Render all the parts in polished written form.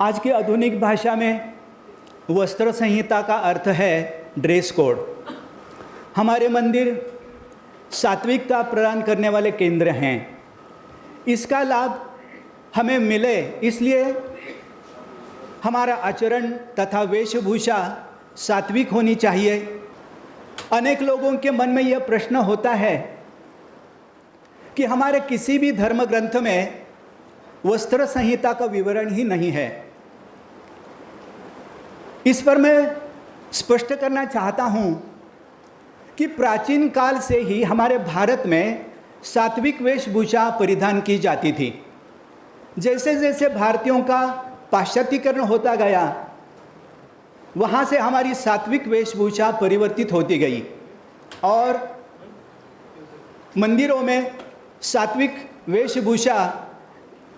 आज की आधुनिक भाषा में वस्त्र संहिता का अर्थ है ड्रेस कोड। हमारे मंदिर सात्विकता प्रदान करने वाले केंद्र हैं। इसका लाभ हमें मिले इसलिए हमारा आचरण तथा वेशभूषा सात्विक होनी चाहिए। अनेक लोगों के मन में यह प्रश्न होता है कि हमारे किसी भी धर्म ग्रंथ में वस्त्र संहिता का विवरण ही नहीं है। इस पर मैं स्पष्ट करना चाहता हूँ कि प्राचीन काल से ही हमारे भारत में सात्विक वेशभूषा परिधान की जाती थी। जैसे जैसे भारतीयों का पाश्चात्यीकरण होता गया, वहाँ से हमारी सात्विक वेशभूषा परिवर्तित होती गई और मंदिरों में सात्विक वेशभूषा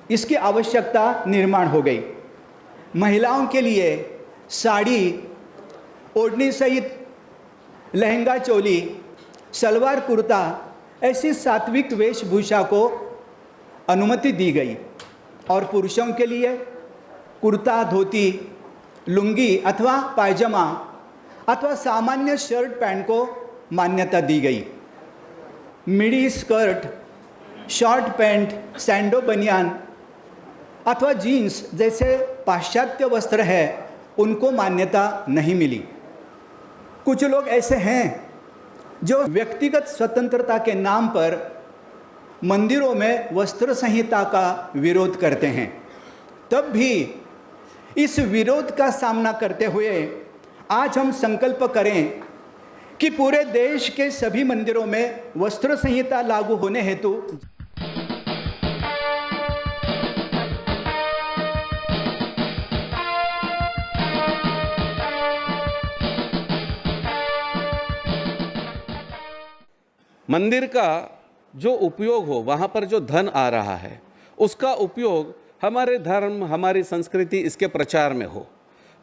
इसकी आवश्यकता निर्माण हो गई। महिलाओं के लिए साड़ी, ओढ़नी सहित लहंगा चोली, सलवार कुर्ता ऐसी सात्विक वेशभूषा को अनुमति दी गई और पुरुषों के लिए कुर्ता, धोती, लुंगी अथवा पायजामा अथवा सामान्य शर्ट पैंट को मान्यता दी गई। मिडी स्कर्ट, शॉर्ट पैंट, सैंडो बनियान अथवा जीन्स जैसे पाश्चात्य वस्त्र है उनको मान्यता नहीं मिली। कुछ लोग ऐसे हैं जो व्यक्तिगत स्वतंत्रता के नाम पर मंदिरों में वस्त्र संहिता का विरोध करते हैं। तब भी इस विरोध का सामना करते हुए आज हम संकल्प करें कि पूरे देश के सभी मंदिरों में वस्त्र संहिता लागू होने हेतु मंदिर का जो उपयोग हो, वहाँ पर जो धन आ रहा है उसका उपयोग हमारे धर्म, हमारी संस्कृति, इसके प्रचार में हो,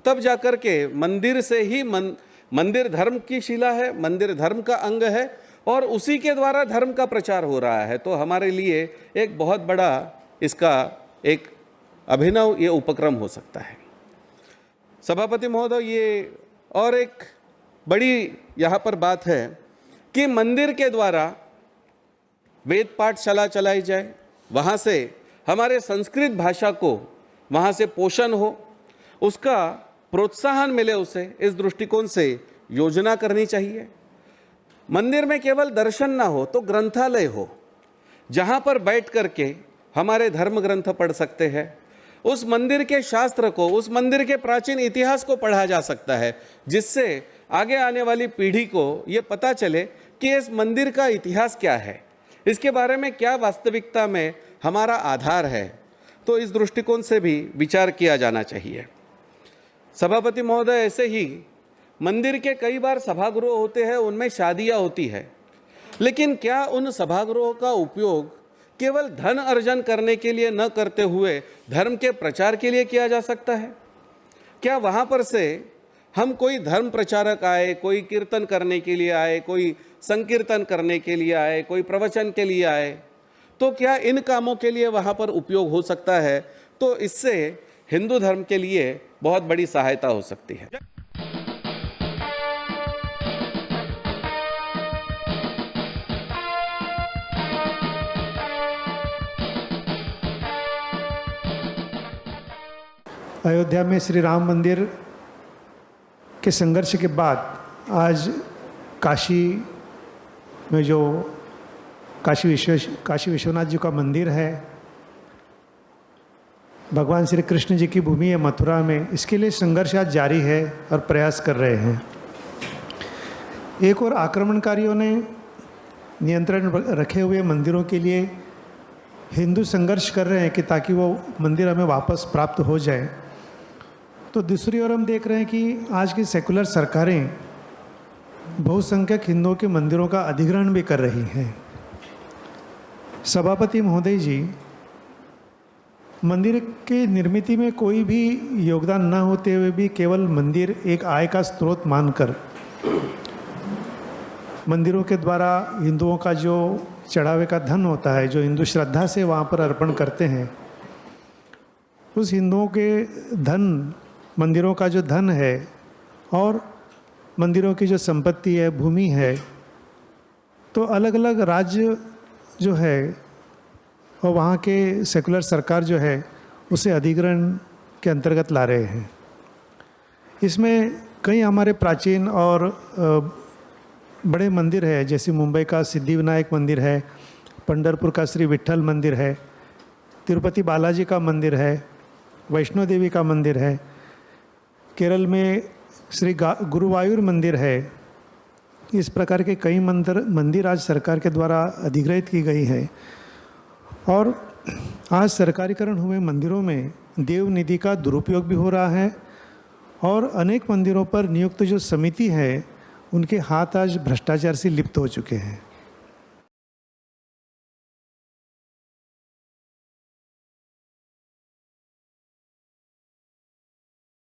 तब जाकर के मंदिर से ही मंदिर धर्म की शिला है, मंदिर धर्म का अंग है और उसी के द्वारा धर्म का प्रचार हो रहा है। तो हमारे लिए एक बहुत बड़ा इसका एक अभिनव ये उपक्रम हो सकता है। सभापति महोदय, ये और एक बड़ी यहाँ पर बात है कि मंदिर के द्वारा वेद पाठशाला चलाई जाए, वहाँ से हमारे संस्कृत भाषा को वहाँ से पोषण हो, उसका प्रोत्साहन मिले, उसे इस दृष्टिकोण से योजना करनी चाहिए। मंदिर में केवल दर्शन ना हो तो ग्रंथालय हो, जहाँ पर बैठ करके हमारे धर्म ग्रंथ पढ़ सकते हैं। उस मंदिर के शास्त्र को, उस मंदिर के प्राचीन इतिहास को पढ़ा जा सकता है, जिससे आगे आने वाली पीढ़ी को ये पता चले कि इस मंदिर का इतिहास क्या है, इसके बारे में क्या वास्तविकता में हमारा आधार है। तो इस दृष्टिकोण से भी विचार किया जाना चाहिए। सभापति महोदय, ऐसे ही मंदिर के कई बार सभागृह होते हैं, उनमें शादियां होती है, लेकिन क्या उन सभागृहों का उपयोग केवल धन अर्जन करने के लिए न करते हुए धर्म के प्रचार के लिए किया जा सकता है? क्या वहाँ पर से हम कोई धर्म प्रचारक आए, कोई कीर्तन करने के लिए आए, कोई संकीर्तन करने के लिए आए, कोई प्रवचन के लिए आए, तो क्या इन कामों के लिए वहाँ पर उपयोग हो सकता है? तो इससे हिंदू धर्म के लिए बहुत बड़ी सहायता हो सकती है। अयोध्या में श्री राम मंदिर के संघर्ष के बाद आज काशी में जो काशी विश्वनाथ जी का मंदिर है, भगवान श्री कृष्ण जी की भूमि है मथुरा में, इसके लिए संघर्ष आज जारी है और प्रयास कर रहे हैं। एक और आक्रमणकारियों ने नियंत्रण रखे हुए मंदिरों के लिए हिंदू संघर्ष कर रहे हैं कि ताकि वो मंदिर हमें वापस प्राप्त हो जाए। तो दूसरी ओर हम देख रहे हैं कि आज की सेकुलर सरकारें बहुसंख्यक हिंदुओं के मंदिरों का अधिग्रहण भी कर रही हैं। सभापति महोदय जी, मंदिर के निर्मित में कोई भी योगदान न होते हुए भी केवल मंदिर एक आय का स्रोत मानकर मंदिरों के द्वारा हिंदुओं का जो चढ़ावे का धन होता है, जो हिंदू श्रद्धा से वहाँ पर अर्पण करते हैं, उस हिंदुओं के धन, मंदिरों का जो धन है और मंदिरों की जो संपत्ति है, भूमि है, तो अलग अलग राज्य जो है और वहाँ के सेकुलर सरकार जो है उसे अधिग्रहण के अंतर्गत ला रहे हैं। इसमें कई हमारे प्राचीन और बड़े मंदिर है, जैसे मुंबई का सिद्धिविनायक मंदिर है, पंढरपुर का श्री विट्ठल मंदिर है, तिरुपति बालाजी का मंदिर है, वैष्णो देवी का मंदिर है, केरल में श्री गुरुवायूर मंदिर है। इस प्रकार के कई मंदिर आज सरकार के द्वारा अधिग्रहित की गई है। और आज सरकारीकरण हुए मंदिरों में देव निधि का दुरुपयोग भी हो रहा है और अनेक मंदिरों पर नियुक्त जो समिति है उनके हाथ आज भ्रष्टाचार से लिप्त हो चुके हैं।